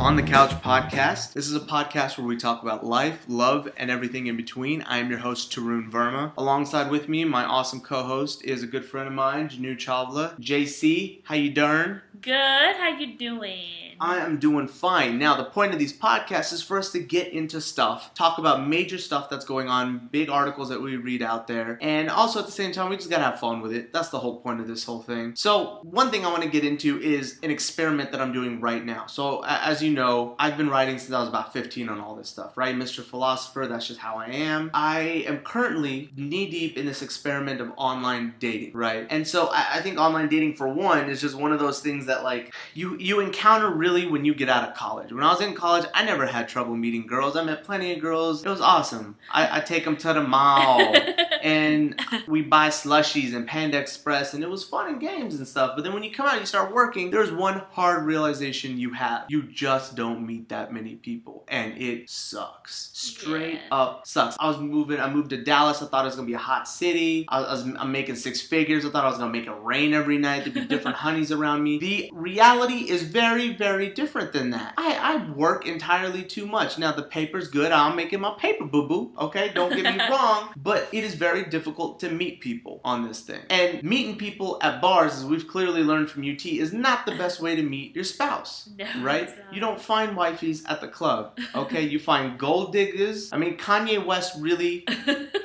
On the Couch podcast. This is a podcast where we talk about life, love, and everything in between. I am your host, Tarun Verma. Alongside with me, my awesome co-host is a good friend of mine, Janu Chawla. JC, how you doing? Good. How you doing? I am doing fine. Now, the point of these podcasts is for us to get into stuff, talk about major stuff that's going on, big articles that we read out there, and also at the same time, we just gotta have fun with it. That's the whole point of this whole thing. So, one thing I want to get into is an experiment that I'm doing right now. So, as you know, I've been writing since I was about 15 on all this stuff, right? Mr. Philosopher, that's just how I am. I am currently knee-deep in this experiment of online dating, right? And so, I think online dating, for one, is just one of those things that, like, you encounter really when you get out of college. When I was in college, I never had trouble meeting girls. I met plenty of girls. It was awesome. I take them to the mall and we buy slushies and Panda Express, and it was fun and games and stuff. But then when you come out and you start working, there's one hard realization you have. You just don't meet that many people, and it sucks. Straight up sucks. I moved to Dallas. I thought it was gonna be a hot city. I'm making six figures. I thought I was gonna make it rain every night. There'd be different honeys around me. The reality is very, very different than that. I work entirely too much. Now, the paper's good. I'm making my paper, boo-boo. Okay? Don't get me wrong. But it is very difficult to meet people on this thing. And meeting people at bars, as we've clearly learned from UT, is not the best way to meet your spouse. No, right? You don't find wifeys at the club. Okay? You find gold diggers. I mean, Kanye West really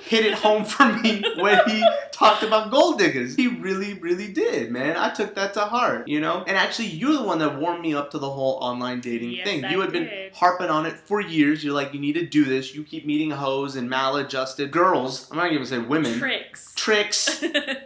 hit it home for me when he talked about gold diggers. He really, really did, man. I took that to heart, you know? And actually, you're the one that warmed me up to the whole online dating thing. You had been harping on it for years. You're like, you need to do this. You keep meeting hoes and maladjusted girls. I'm not even going to say women. Tricks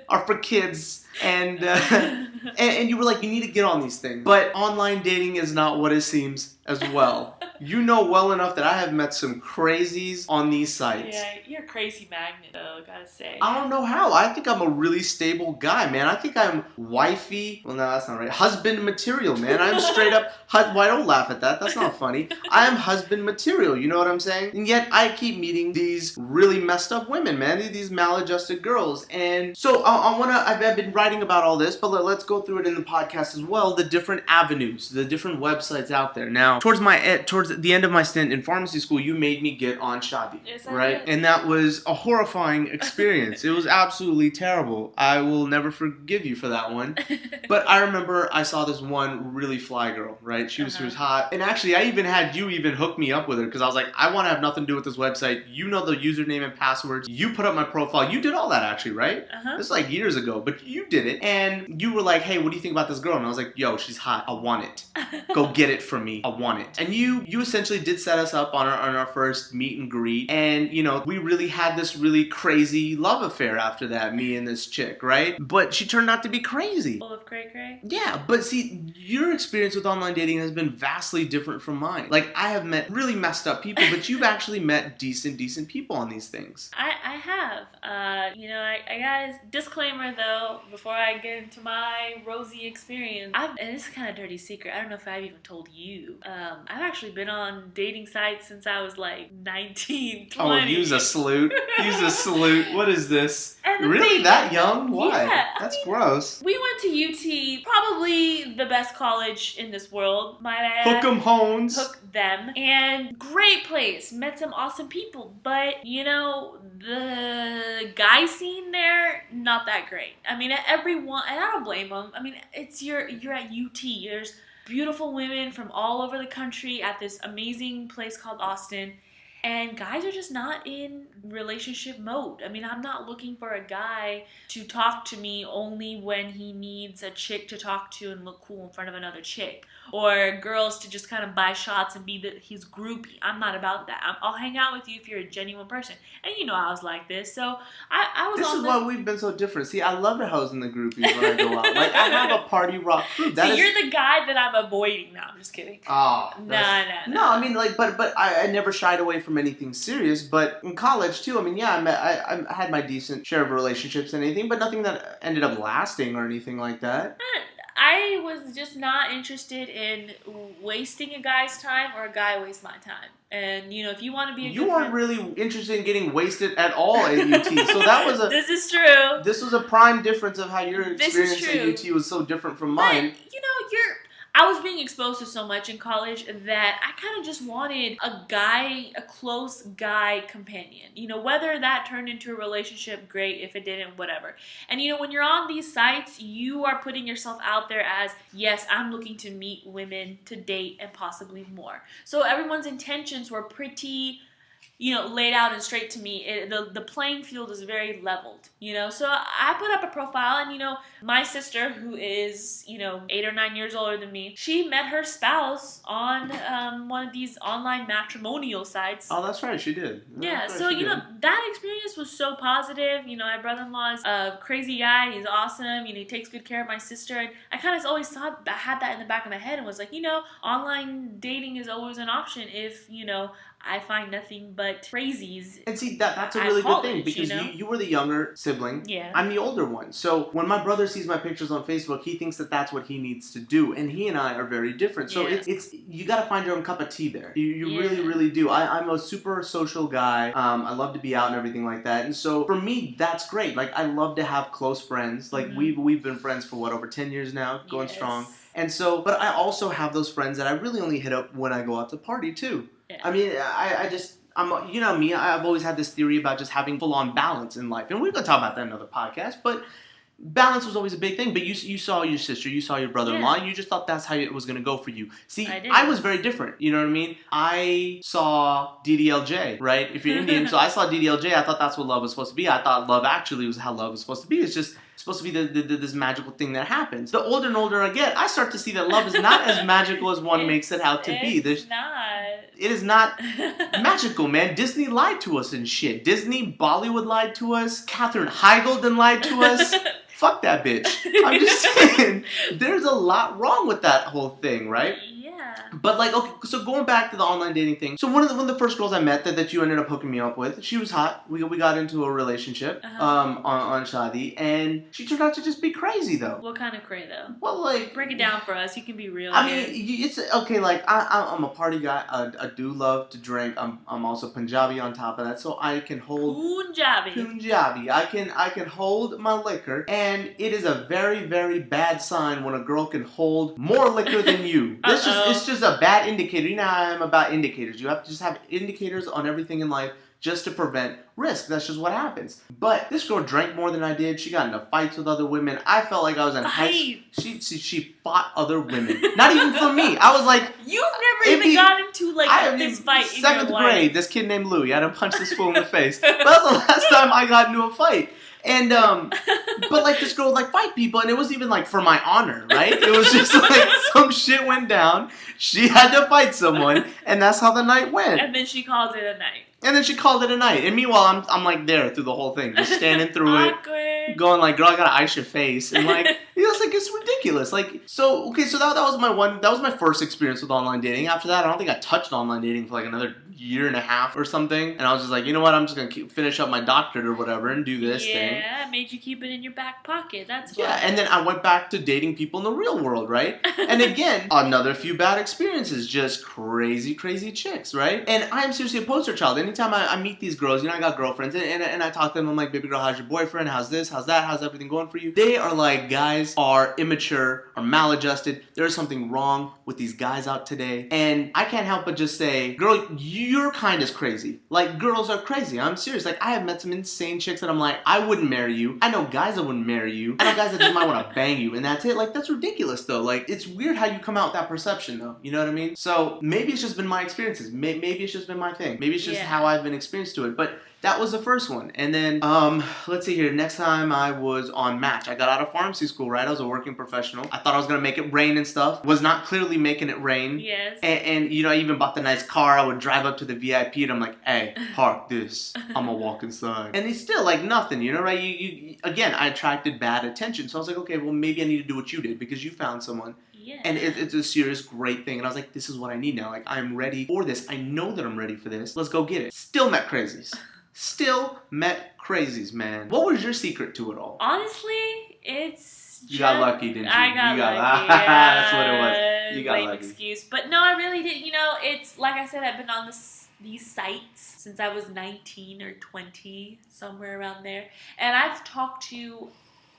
are for kids. And and you were like, you need to get on these things. But online dating is not what it seems as well. You know well enough that I have met some crazies on these sites. Yeah, you're a crazy magnet, though, gotta say. I don't know how. I think I'm a really stable guy, man. I think I'm wifey. Well, no, that's not right. Husband material, man. I'm straight up. Why don't laugh at that? That's not funny. I am husband material. You know what I'm saying? And yet I keep meeting these really messed up women, man. These maladjusted girls. And so I've been writing about all this, but let's go through it in the podcast as well. The different avenues, the different websites out there. Now, towards the end of my stint in pharmacy school, you made me get on Shaadi, right? And that was a horrifying experience. It was absolutely terrible. I will never forgive you for that one. But I remember I saw this one really fly girl, right? She was hot. And actually, I even had you hook me up with her because I was like, I want to have nothing to do with this website. You know the username and passwords. You put up my profile. You did all that actually, right? This is like years ago, but you did it. And you were like, hey, what do you think about this girl? And I was like, yo, she's hot. I want it. Go get it for me. I want it. And you essentially did set us up on our first meet and greet. And, you know, we really had this really crazy love affair after that, me and this chick, right? But she turned out to be crazy. Full of cray-cray? Yeah, but see, your experience with online dating has been vastly different from mine. Like, I have met really messed up people, but you've actually met decent people on these things. I have. I got a disclaimer, though, before I get into my rosy experience. And this is kind of a dirty secret. I don't know if I've even told you. I've actually been on dating sites since I was like 19, 20. Oh, use a salute. Use a salute. What is this? And really? That young? Why? Yeah, That's gross. We went to UT, probably the best college in this world, might I add. Hook 'em hones. Hook them. And great place. Met some awesome people. But, you know, the guy scene there, not that great. I mean, everyone, and I don't blame them. I mean, you're at UT. There's beautiful women from all over the country at this amazing place called Austin. And guys are just not in relationship mode. I mean, I'm not looking for a guy to talk to me only when he needs a chick to talk to and look cool in front of another chick. Or girls to just kind of buy shots and be his groupie. I'm not about that. I'll hang out with you if you're a genuine person. And you know I was like this. So I was This is why we've been so different. See, I love the hoes and the groupies when I go out. Like, I have a party rock crew. You're the guy that I'm avoiding. No, I'm just kidding. Oh. No. No, I mean, like, but I never shied away from anything serious. But in college, too, I mean, yeah, I had my decent share of relationships and anything, but nothing that ended up lasting or anything like that. I was just not interested in wasting a guy's time or a guy waste my time. And, you know, if you want to be a You weren't really interested in getting wasted at all at UT. So that was This is true. This was a prime difference of how your experience at UT was so different from mine. But, you know, I was being exposed to so much in college that I kind of just wanted a close guy companion. You know, whether that turned into a relationship, great. If it didn't, whatever. And you know, when you're on these sites, you are putting yourself out there as, yes, I'm looking to meet women, to date, and possibly more. So everyone's intentions were pretty, you know, laid out and straight to me. The playing field is very leveled, you know. So I put up a profile, and you know, my sister, who is, you know, 8 or 9 years older than me, she met her spouse on one of these online matrimonial sites. Oh, that's right, she did. Yeah, so you know, that experience was so positive. You know, my brother-in-law is a crazy guy. He's awesome. You know, he takes good care of my sister. And I kind of always thought, I had that in the back of my head, and was like, you know, online dating is always an option if, you know, I find nothing but crazies. And see, that's a really good thing, because you know? you were the younger sibling. Yeah. I'm the older one. So when my brother sees my pictures on Facebook, he thinks that that's what he needs to do. And he and I are very different. So it's you got to find your own cup of tea there. You really, really do. I'm a super social guy. I love to be out and everything like that. And so for me, that's great. Like, I love to have close friends. Like, we've been friends for what, over 10 years now, going strong. And so, but I also have those friends that I really only hit up when I go out to party too. Yeah. I mean, I'm, you know me, I've always had this theory about just having full-on balance in life. And we're going to talk about that in another podcast, but balance was always a big thing. But you saw your sister, you saw your brother-in-law, and you just thought that's how it was going to go for you. See, I was very different, you know what I mean? I saw DDLJ, right? If you're Indian, so I saw DDLJ, I thought that's what love was supposed to be. I thought love actually was how love was supposed to be. It's just supposed to be this magical thing that happens. The older and older I get, I start to see that love is not as magical as one makes it out to be. It is not magical, man. Disney lied to us and shit. Disney, Bollywood lied to us. Katherine Heigl done lied to us. Fuck that bitch. I'm just saying, there's a lot wrong with that whole thing, right? But like, okay, so going back to the online dating thing. So one of the first girls I met that you ended up hooking me up with, she was hot. We got into a relationship on Shadi, and she turned out to just be crazy though. What kind of cray though? Well, like, break it down for us. You can be real. I mean, it's okay. Like, I'm a party guy. I do love to drink. I'm also Punjabi on top of that, so I can hold Punjabi. I can hold my liquor, and it is a very, very bad sign when a girl can hold more liquor than you. It's just a bad indicator. You know how I am about indicators. You have to just have indicators on everything in life just to prevent risk. That's just what happens. But this girl drank more than I did. She got into fights with other women. I felt like I was in high school. She fought other women. Not even for me. I was like, you've never even got into like this fight in your life. 7th grade, this kid named Louie. I had to punch this fool in the face. But that was the last time I got into a fight. And, but like this girl would like fight people, and it wasn't even like for my honor, right? It was just like some shit went down, she had to fight someone, and that's how the night went. And then she called it a night. And meanwhile, I'm like there through the whole thing, just standing through it, going like, girl, I gotta ice your face, and like, it's ridiculous. Like, so okay, so that was my first experience with online dating. After that, I don't think I touched online dating for like another year and a half or something, and I was just like, you know what, I'm just gonna finish up my doctorate or whatever and do this thing. Yeah, it made you keep it in your back pocket. That's why. Yeah, and then I went back to dating people in the real world, right? And again, another few bad experiences, just crazy chicks, right? And I am seriously a poster child. Anytime I meet these girls, you know, I got girlfriends, and I talk to them, I'm like, baby girl, how's your boyfriend? How's this? How's that? How's everything going for you? They are like, guys are immature, are maladjusted. There's something wrong with these guys out today. And I can't help but just say, girl, your kind is crazy. Like, girls are crazy. I'm serious. Like, I have met some insane chicks that I'm like, I wouldn't marry you. I know guys that wouldn't marry you. I know guys that just might want to bang you, and that's it. Like, that's ridiculous, though. Like, it's weird how you come out with that perception, though. You know what I mean? So, maybe it's just been my experiences. Maybe it's just been my thing. Maybe it's just how I've been experienced to it. But that was the first one. And then, let's see here. Next time I was on Match. I got out of pharmacy school, right? I was a working professional. I thought I was going to make it rain and stuff. Was not clearly making it rain. Yes. And, you know, I even bought the nice car. I would drive up to the VIP, and I'm like, hey, park this. I'm going to walk inside. And it's still like nothing, you know, right? You again, I attracted bad attention. So I was like, okay, well, maybe I need to do what you did, because you found someone. Yeah. And it's a serious, great thing. And I was like, this is what I need now. Like, I'm ready for this. I know that I'm ready for this. Let's go get it. Still met crazies. Still met crazies, man. What was your secret to it all? Honestly, it's You got lucky, didn't you? I got lucky. That's what it was. You got lame lucky. excuse. But no, I really didn't. You know, it's like I said, I've been on these sites since I was 19 or 20, somewhere around there. And I've talked to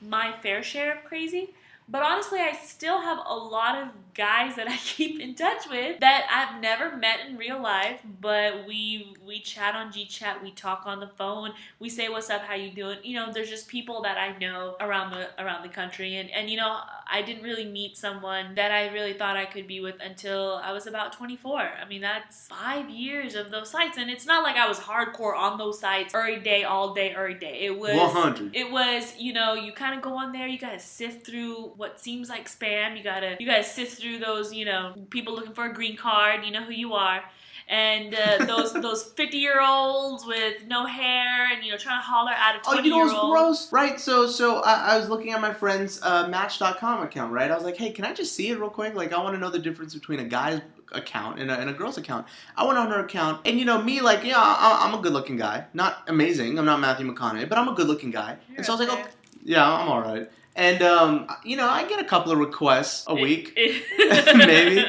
my fair share of crazy. But honestly, I still have a lot of guys that I keep in touch with that I've never met in real life, but we chat on GChat, we talk on the phone, we say what's up, how you doing. There's just people that I know around the country, and I didn't really meet someone that I really thought I could be with until I was about 24. I mean, that's 5 years of those sites, and it's not like I was hardcore on those sites every day, all day, every day. It was 100. It was, you kind of go on there, you gotta sift through what seems like spam. You gotta sift through those, people looking for a green card. You know who you are. And those 50-year-olds with no hair and trying to holler at a 20-year-old. Oh, you know what's gross? Right, so I was looking at my friend's Match.com account, right? I was like, hey, can I just see it real quick? Like, I want to know the difference between a guy's account and a girl's account. I went on her account, and me, like, I'm a good-looking guy. Not amazing. I'm not Matthew McConaughey, but I'm a good-looking guy. You're and so I was like, okay. oh, yeah, I'm all right. And, I get a couple of requests a week, maybe.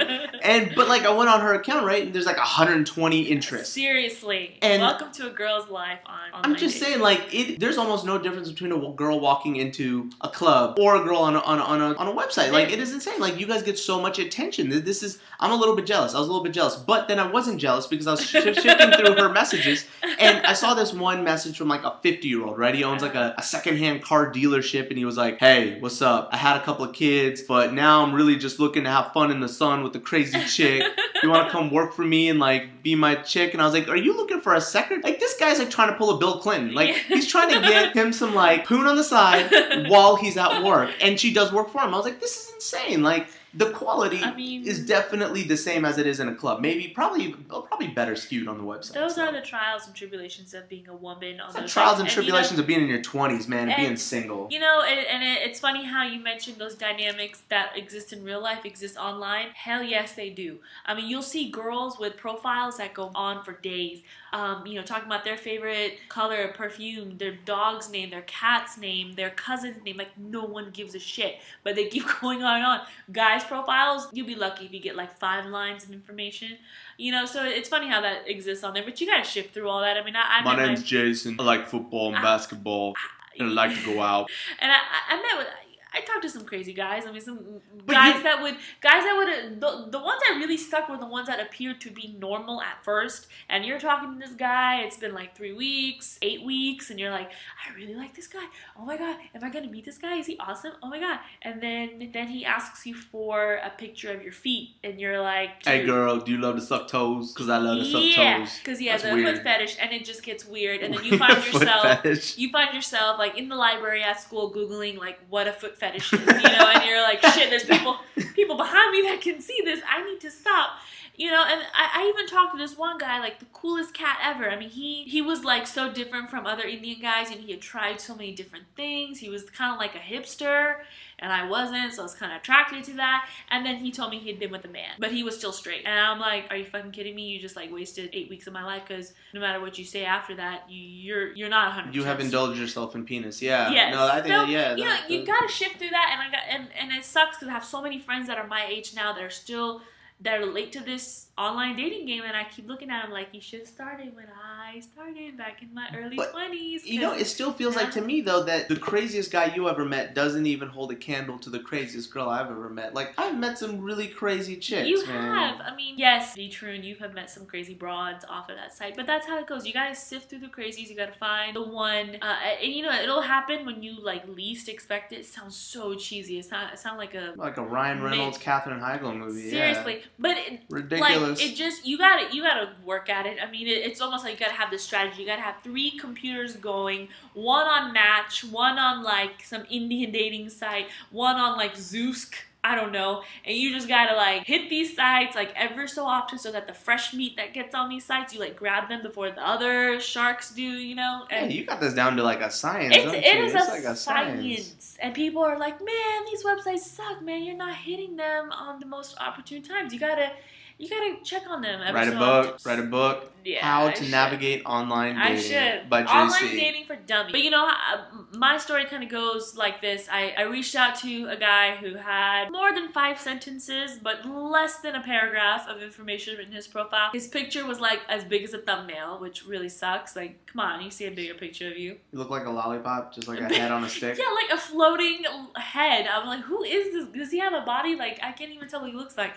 But like, I went on her account, right, and there's like 120 interests. Seriously. And welcome to a girl's life on online I'm just dating. saying, like, there's almost no difference between a girl walking into a club or a girl on a website. Like, it is insane. Like, you guys get so much attention. I'm a little bit jealous. I was a little bit jealous. But then I wasn't jealous because I was shifting through her messages, and I saw this one message from like a 50-year-old, right? He owns like a secondhand car dealership, and he was like, hey, what's up? I had a couple of kids, but now I'm really just looking to have fun in the sun with the crazy chick. You want to come work for me and like be my chick? And I was like, are you looking for a second? Like, this guy's like trying to pull a Bill Clinton. Like, he's trying to get him some like poon on the side while he's at work, and she does work for him. I was like, this is insane. Like, the quality is definitely the same as it is in a club. Probably better skewed on the website. Those are the trials and tribulations of being a woman on those trials sites. and tribulations of being in your 20s, man, and being single. It's funny how you mentioned those dynamics that exist in real life exist online. Hell yes, they do. I mean, you'll see girls with profiles that go on for days. Talking about their favorite color of perfume, their dog's name, their cat's name, their cousin's name. Like, no one gives a shit, but they keep going on and on. Guys' profiles, you'll be lucky if you get like 5 lines of information. So it's funny how that exists on there, but you gotta shift through all that. I mean, my name's Jason. I like football and basketball, and I like to go out. And I talked to some crazy guys. I mean, some guys that would the ones that really stuck were the ones that appeared to be normal at first. And you're talking to this guy, it's been like 3 weeks, 8 weeks, and you're like, I really like this guy. Oh my god, am I gonna meet this guy? Is he awesome? Oh my god. And then he asks you for a picture of your feet, and you're like, hey girl, do you love to suck toes? Because I love to suck toes. Yeah, because he has a foot fetish, and it just gets weird. And then you find yourself like in the library at school Googling like what a foot fetish is, and you're like, shit, there's people behind me that can see this. I need to stop. And I even talked to this one guy, like the coolest cat ever. I mean, he was like so different from other Indian guys, and he had tried so many different things. He was kind of like a hipster, and I wasn't, so I was kind of attracted to that. And then he told me he had been with a man, but he was still straight. And I'm like, are you fucking kidding me? You just like wasted 8 weeks of my life, because no matter what you say after that, you're not 100%. You have indulged yourself in penis, yeah. Yes. No, I think you gotta shift through that, and it sucks because I have so many friends that are my age now that are late to this online dating game, and I keep looking at them like, you should have started when I started back in my early 20s. It still feels like to me, though, that the craziest guy you ever met doesn't even hold a candle to the craziest girl I've ever met. Like, I've met some really crazy chicks, You man. have. I mean, yes, be true, and you have met some crazy broads off of that site, but that's how it goes. You gotta sift through the crazies, you gotta find the one, and it'll happen when you, like, least expect it. It sounds so cheesy. It sounds like a Ryan Reynolds, Katherine Heigl movie. Seriously. Yeah. But ridiculous. Like, it just, you gotta work at it. I mean, it's almost like you gotta have this strategy. You gotta have 3 computers going, one on Match, one on like some Indian dating site, one on like Zoosk, I don't know, and you just gotta like hit these sites like ever so often, so that the fresh meat that gets on these sites, you like grab them before the other sharks do, And you got this down to like a science, don't you? It is like a science. And people are like, man, these websites suck, man. You're not hitting them on the most opportune times. You gotta You gotta check on them. Write a book. Yeah, How to navigate online dating. I should. By JC. Online dating for dummies. But you know, my story kind of goes like this. I reached out to a guy who had more than 5 sentences, but less than a paragraph of information in his profile. His picture was like as big as a thumbnail, which really sucks. Like, come on, you see a bigger picture of you. You look like a lollipop, just like a head on a stick. Yeah, like a floating head. I'm like, who is this? Does he have a body? Like, I can't even tell what he looks like.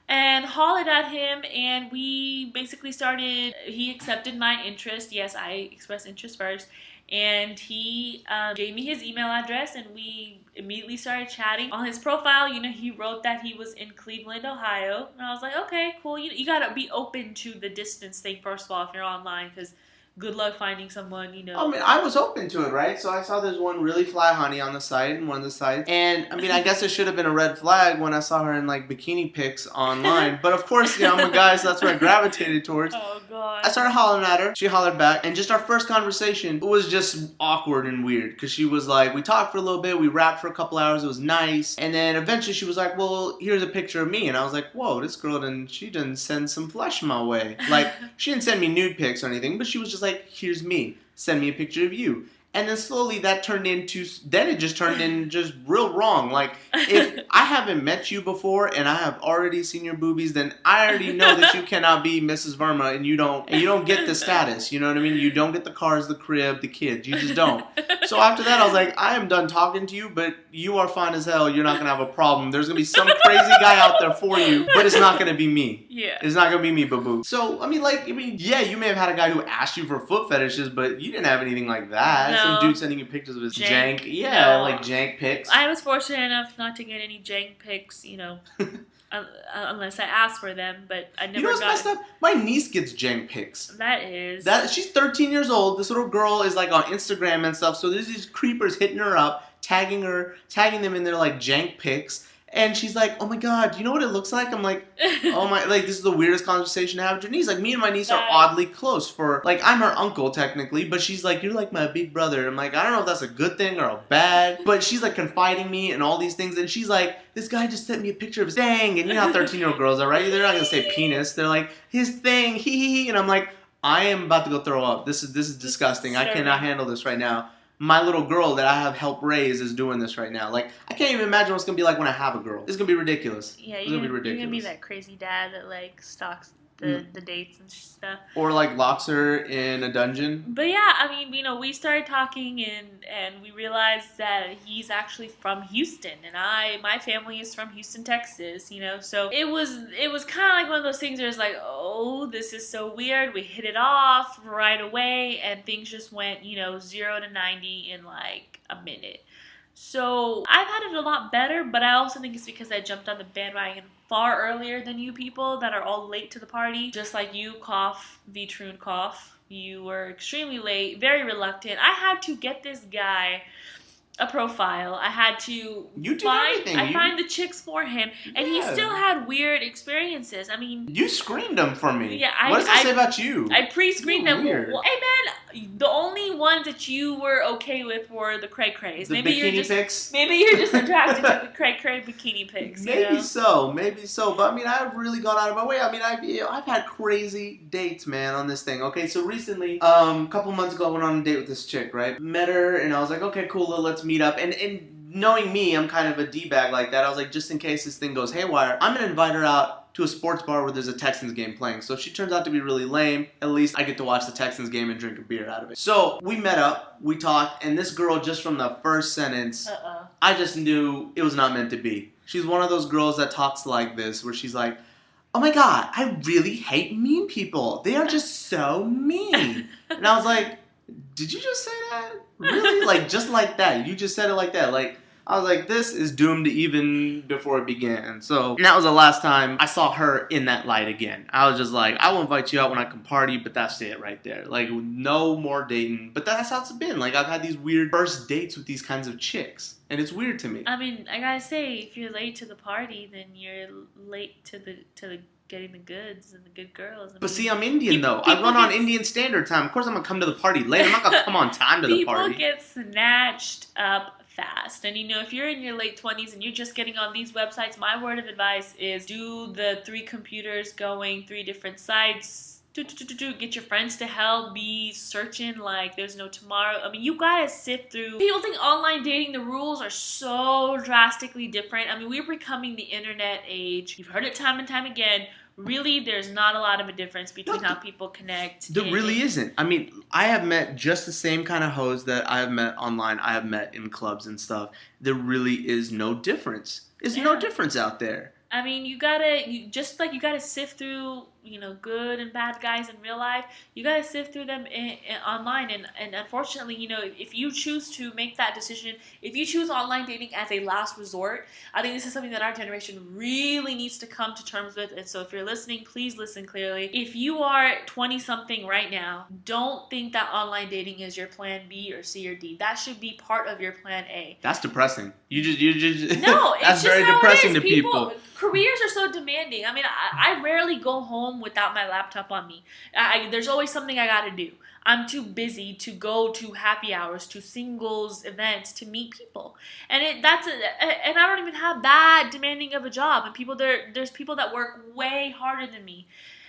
And hollered at him, and we basically started. He accepted my interest. Yes, I expressed interest first, and he gave me his email address, and we immediately started chatting. On his profile, you know, he wrote that he was in Cleveland, Ohio, and I was like, okay, cool. You gotta be open to the distance thing first of all if you're online, because good luck finding someone, you know. I mean, I was open to it, right? So I saw there's one really fly honey on the site, and one of the sites. And, I mean, I guess it should have been a red flag when I saw her in, like, bikini pics online. But, of course, you know, I'm a guy, so that's what I gravitated towards. Oh, God. I started hollering at her. She hollered back. And just our first conversation was just awkward and weird. Because she was like, we talked for a little bit. We rapped for a couple hours. It was nice. And then eventually she was like, well, here's a picture of me. And I was like, whoa, this girl she didn't send some flesh my way. Like, she didn't send me nude pics or anything. But she was just like, here's me. Send me a picture of you. And then slowly that turned into, then it just turned in just real wrong. Like, if I haven't met you before and I have already seen your boobies, then I already know that you cannot be Mrs. Verma and you don't get the status. You know what I mean? You don't get the cars, the crib, the kids. You just don't. So after that, I was like, I am done talking to you, but you are fine as hell. You're not going to have a problem. There's going to be some crazy guy out there for you, but it's not going to be me. Yeah. It's not going to be me, boo-boo. So, yeah, you may have had a guy who asked you for foot fetishes, but you didn't have anything like that. No. Some dude sending you pictures of his jank. No. Like jank pics. I was fortunate enough not to get any jank pics, you know, unless I asked for them, but I never got. You know what's messed up? My niece gets jank pics. She's 13 years old. This little girl is like on Instagram and stuff, so there's these creepers hitting her up, tagging them in their like jank pics. And she's like, oh my God, you know what it looks like? I'm like, oh my, like, this is the weirdest conversation to have with your niece. Like, me and my niece are oddly close I'm her uncle technically, but she's like, you're like my big brother. I'm like, I don't know if that's a good thing or a bad, but she's like confiding me and all these things. And she's like, this guy just sent me a picture of his thing. And you know how 13-year-old girls are, right? They're not going to say penis. They're like, his thing, hee. And I'm like, I am about to go throw up. This is disgusting. I cannot handle this right now. My little girl that I have helped raise is doing this right now. Like, I can't even imagine what it's going to be like when I have a girl. It's going to be ridiculous. Yeah, you're going to be that crazy dad that, like, stalks the dates and stuff. Or, like, locks her in a dungeon. But, yeah, I mean, you know, we started talking and we realized that he's actually from Houston. And my family is from Houston, Texas, you know. So it was kind of like one of those things where it's like, oh, this is so weird. We hit it off right away and things just went, you know, 0 to 90 in, like, a minute. So I've had it a lot better, but I also think it's because I jumped on the bandwagon far earlier than you people that are all late to the party. Just like you, cough, V-Trune cough. You were extremely late, very reluctant. I had to get this guy a profile. I had to find the chicks for him, and he still had weird experiences. I mean, you screened them for me. Yeah, what does that say about you? I pre-screened them. Weird. Well, hey man, the only ones that you were okay with were the cray crays. The bikini pics. Maybe you're just attracted to the cray cray bikini pics. Maybe so. But I mean, I've really gone out of my way. I mean, I've had crazy dates, man, on this thing. Okay, so recently, a couple months ago, I went on a date with this chick, right? Met her, and I was like, okay, cool, let's meet up. And knowing me, I'm kind of a D-bag like that. I was like, just in case this thing goes haywire, I'm going to invite her out to a sports bar where there's a Texans game playing. So if she turns out to be really lame, at least I get to watch the Texans game and drink a beer out of it. So we met up, we talked, and this girl, just from the first sentence, I just knew it was not meant to be. She's one of those girls that talks like this, where she's like, oh my God, I really hate mean people. They are just so mean. And I was like, did you just say that? Really? Like, just like that. You just said it like that. Like, I was like, this is doomed even before it began. So, and that was the last time I saw her in that light again. I was just like, I will invite you out when I can party, but that's it right there. Like, no more dating. But that's how it's been. Like, I've had these weird first dates with these kinds of chicks. And it's weird to me. I mean, I gotta say, if you're late to the party, then you're late to the getting the goods and the good girls. But see, I'm Indian, though. I run on Indian Standard Time. Of course I'm going to come to the party late. I'm not going to come on time to the party. People get snatched up fast. And if you're in your late 20s and you're just getting on these websites, my word of advice is do the 3 computers going, 3 different sites. Get your friends to help, be searching like there's no tomorrow. I mean, you gotta sift through. People think online dating, the rules are so drastically different. I mean, we're becoming the internet age. You've heard it time and time again. Really, there's not a lot of a difference between how people connect. There really isn't. I mean, I have met just the same kind of hoes that I have met online, I have met in clubs and stuff. There really is no difference. There's no difference out there. I mean, you gotta sift through, good and bad guys in real life. You gotta sift through them online, and unfortunately, if you choose to make that decision, if you choose online dating as a last resort, I think this is something that our generation really needs to come to terms with. And so, if you're listening, please listen clearly. If you are 20 something right now, don't think that online dating is your plan B or C or D. That should be part of your plan A. That's depressing. You just no, it's that's just very how depressing it is. to people. Careers are so demanding. I mean, I rarely go home without my laptop on me. There's always something I gotta do. I'm too busy to go to happy hours, to singles events, to meet people, and and I don't even have that demanding of a job. And there's people that work way harder than me.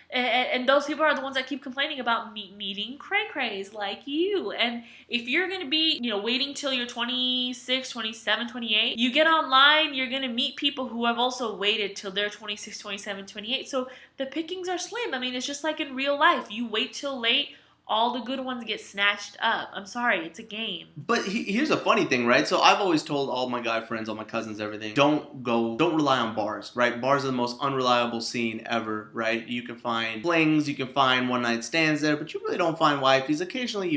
And those people are the ones that keep complaining about meeting cray-crays like you. And if you're going to be, waiting till you're 26, 27, 28, you get online, you're going to meet people who have also waited till they're 26, 27, 28. So the pickings are slim. I mean, it's just like in real life. You wait till late, all the good ones get snatched up. I'm sorry, it's a game. But here's a funny thing, right? So I've always told all my guy friends, all my cousins, everything, don't rely on bars, right? Bars are the most unreliable scene ever, right? You can find flings, you can find one night stands there, but you really don't find wifeys. Occasionally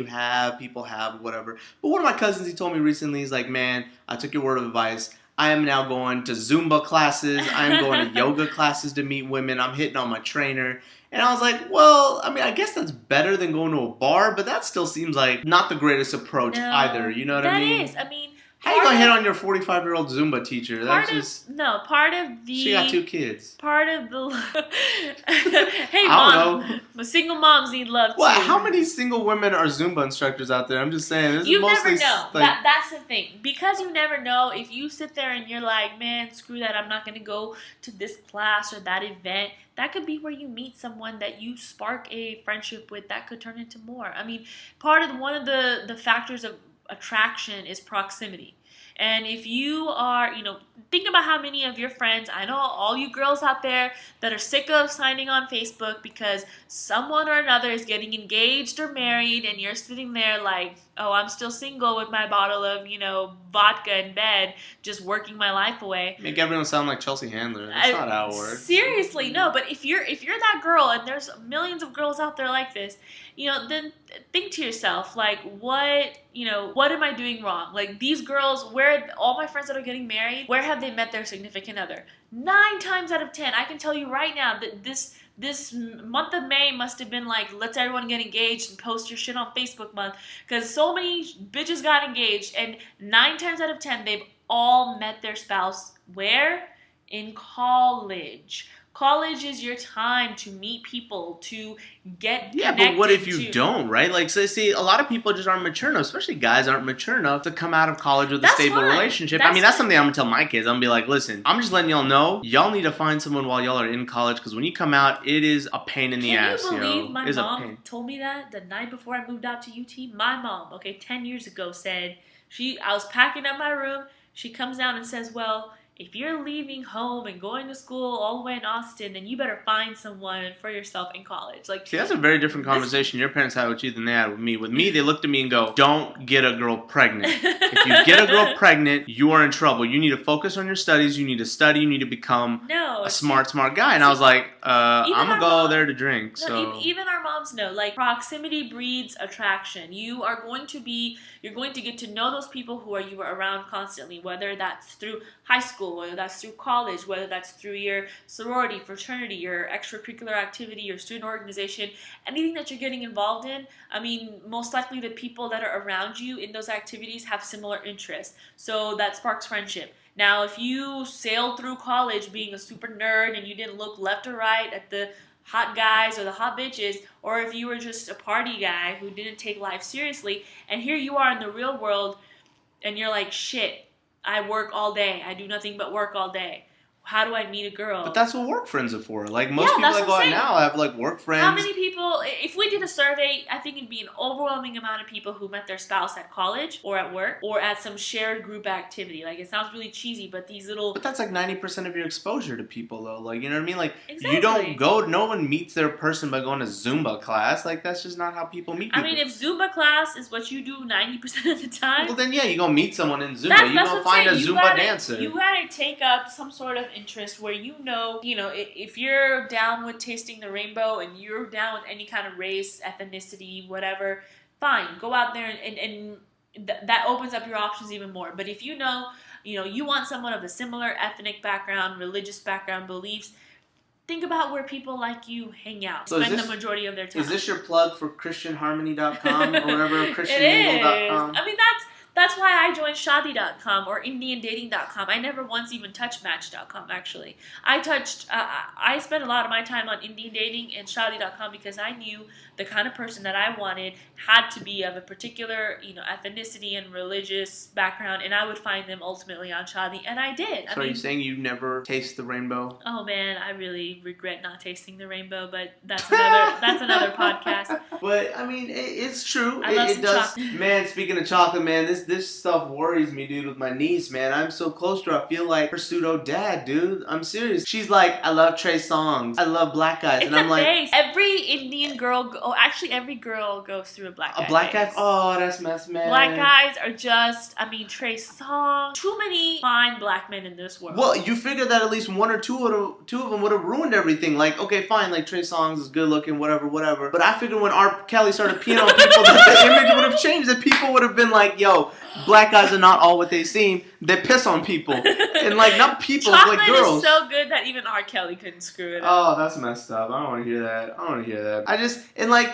people have, whatever. But one of my cousins, he told me recently, he's like, man, I took your word of advice. I am now going to Zumba classes. I am going to yoga classes to meet women. I'm hitting on my trainer. And I was like, well, I mean, I guess that's better than going to a bar, but that still seems like not the greatest approach either. You know what I mean? That is. I mean, how you gonna hit on your 45-year-old Zumba teacher? Part of the... She got 2 kids. Part of the... Hey, I mom. don't know. The single moms need love, too. Well, how many single women are Zumba instructors out there? I'm just saying. You never know. That's the thing. Because you never know, if you sit there and you're like, man, screw that, I'm not going to go to this class or that event, that could be where you meet someone that you spark a friendship with that could turn into more. I mean, one of the factors of attraction is proximity. And if you are, think about how many of your friends, I know all you girls out there that are sick of signing on Facebook because someone or another is getting engaged or married and you're sitting there like, oh, I'm still single with my bottle of, vodka in bed, just working my life away. Make everyone sound like Chelsea Handler. That's not how it works. Seriously, no. But if you're that girl, and there's millions of girls out there like this, then think to yourself, like, what am I doing wrong? Like, these girls, where all my friends that are getting married, where have they met their significant other? 9 times out of 10, I can tell you right now that this month of May must have been like, let's everyone get engaged and post your shit on Facebook month, because so many bitches got engaged, and 9 times out of 10, they've all met their spouse. Where? In college. College is your time to meet people, to get connected. Yeah, but what if you don't, right? Like, so see, a lot of people just aren't mature enough, especially guys aren't mature enough to come out of college with a stable relationship. That's something I'm going to tell my kids. I'm going to be like, listen, I'm just letting y'all know, y'all need to find someone while y'all are in college, because when you come out, it is a pain in the ass. Can you believe my mom told me that the night before I moved out to UT? My mom, 10 years ago, said, I was packing up my room, she comes down and says, well, if you're leaving home and going to school all the way in Austin, then you better find someone for yourself in college. Like, see, that's a very different conversation your parents had with you than they had with me. With me, they looked at me and go, don't get a girl pregnant. If you get a girl pregnant, you are in trouble. You need to focus on your studies. You need to study. You need to become a smart guy. And I was like, I'm going to go there to drink. Even our moms know, like, proximity breeds attraction. You're going to get to know those people who you are around constantly, whether that's through high school, whether that's through college, whether that's through your sorority, fraternity, your extracurricular activity, your student organization, anything that you're getting involved in. I mean, most likely the people that are around you in those activities have similar interests. So that sparks friendship. Now, if you sailed through college being a super nerd and you didn't look left or right at the hot guys or the hot bitches, or if you were just a party guy who didn't take life seriously, and here you are in the real world, and you're like, shit, I work all day. I do nothing but work all day. How do I meet a girl? But that's what work friends are for. Like, most people that go out now have, like, work friends. How many people, if we did a survey, I think it'd be an overwhelming amount of people who met their spouse at college or at work or at some shared group activity. Like, it sounds really cheesy, but these little... But that's like 90% of your exposure to people, though. Like, you know what I mean? Like, exactly. You don't go... No one meets their person by going to Zumba class. Like, that's just not how people meet people. I mean, if Zumba class is what you do 90% of the time... Well, then, yeah, you're going to meet someone in Zumba. You're going to find a Zumba dancer. You got to take up some sort of interest where you know, if you're down with tasting the rainbow and you're down with any kind of race, ethnicity, whatever, fine, go out there and that opens up your options even more. But if you know, you want someone of a similar ethnic background, religious background, beliefs, think about where people like you hang out. So spend the majority of their time. Is this your plug for ChristianHarmony.com or whatever, ChristianMingle.com? I mean, that's why I joined Shadi.com or IndianDating.com. I never once even touched Match.com, actually. I spent a lot of my time on Indian Dating and Shadi.com because I knew the kind of person that I wanted had to be of a particular, ethnicity and religious background, and I would find them ultimately on Shadi, and I did. So are you saying you never taste the rainbow? Oh man, I really regret not tasting the rainbow, but that's another podcast. But I mean, it's true. I love it some does. chocolate. Man, speaking of chocolate, man, this stuff worries me, dude. With my niece, man, I'm so close to her. I feel like her pseudo dad, dude. I'm serious. She's like, I love Trey Songz. I love black guys, and I'm like, phase. Every Indian girl, actually every girl goes through a black guy. A black phase. guy? Oh, that's mess, man. Black guys are just, Trey Songz. Too many fine black men in this world. Well, you figure that at least one or two of them would have ruined everything. Like, okay, fine, like Trey Songz is good looking, whatever. But I figured when R. Kelly started peeing on people, that the image would have changed. That people would have been like, yo, black guys are not all what they seem. They piss on people. And like, not people, Chocolate like girls. Is so good that even R. Kelly couldn't screw it up. Oh, that's messed up. I don't want to hear that. I just, and like,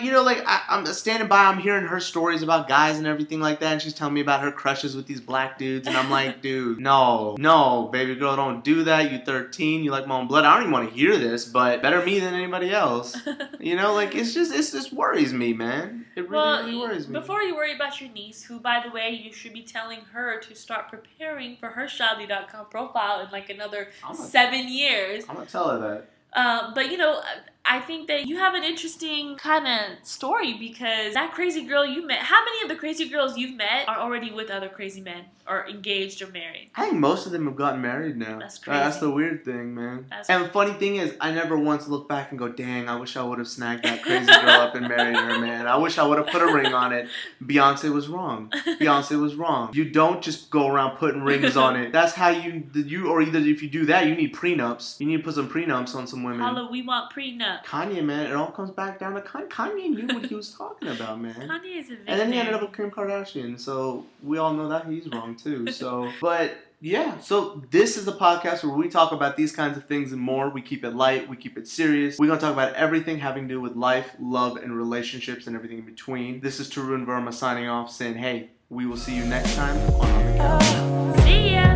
I'm standing by, I'm hearing her stories about guys and everything like that, and she's telling me about her crushes with these black dudes, and I'm like, dude, no, baby girl, don't do that. You 13, you like my own blood. I don't even want to hear this, but better me than anybody else. It just worries me, man. It really worries me. Before you worry about your niece, who, by the way, you should be telling her to start preparing for her Shadi.com profile in like another 7 years. I'm gonna tell her that. But I think that you have an interesting kind of story because that crazy girl you met, how many of the crazy girls you've met are already with other crazy men or engaged or married? I think most of them have gotten married now. That's crazy. That's the weird thing, man. And the funny thing is, I never once look back and go, dang, I wish I would have snagged that crazy girl up and married her, man. I wish I would have put a ring on it. Beyonce was wrong. You don't just go around putting rings on it. That's how or either if you do that, you need prenups. You need to put some prenups on some women. Holla, we want prenup. Kanye, man, it all comes back down to Kanye. Kanye knew what he was talking about, man. Kanye is a victim. And then he ended up with Kim Kardashian, so we all know that he's wrong too. So, but yeah, so this is a podcast where we talk about these kinds of things and more. We keep it light, we keep it serious. We're gonna talk about everything having to do with life, love, and relationships and everything in between. This is Tarun Verma signing off, saying, hey, we will see you next time on the couch. See ya.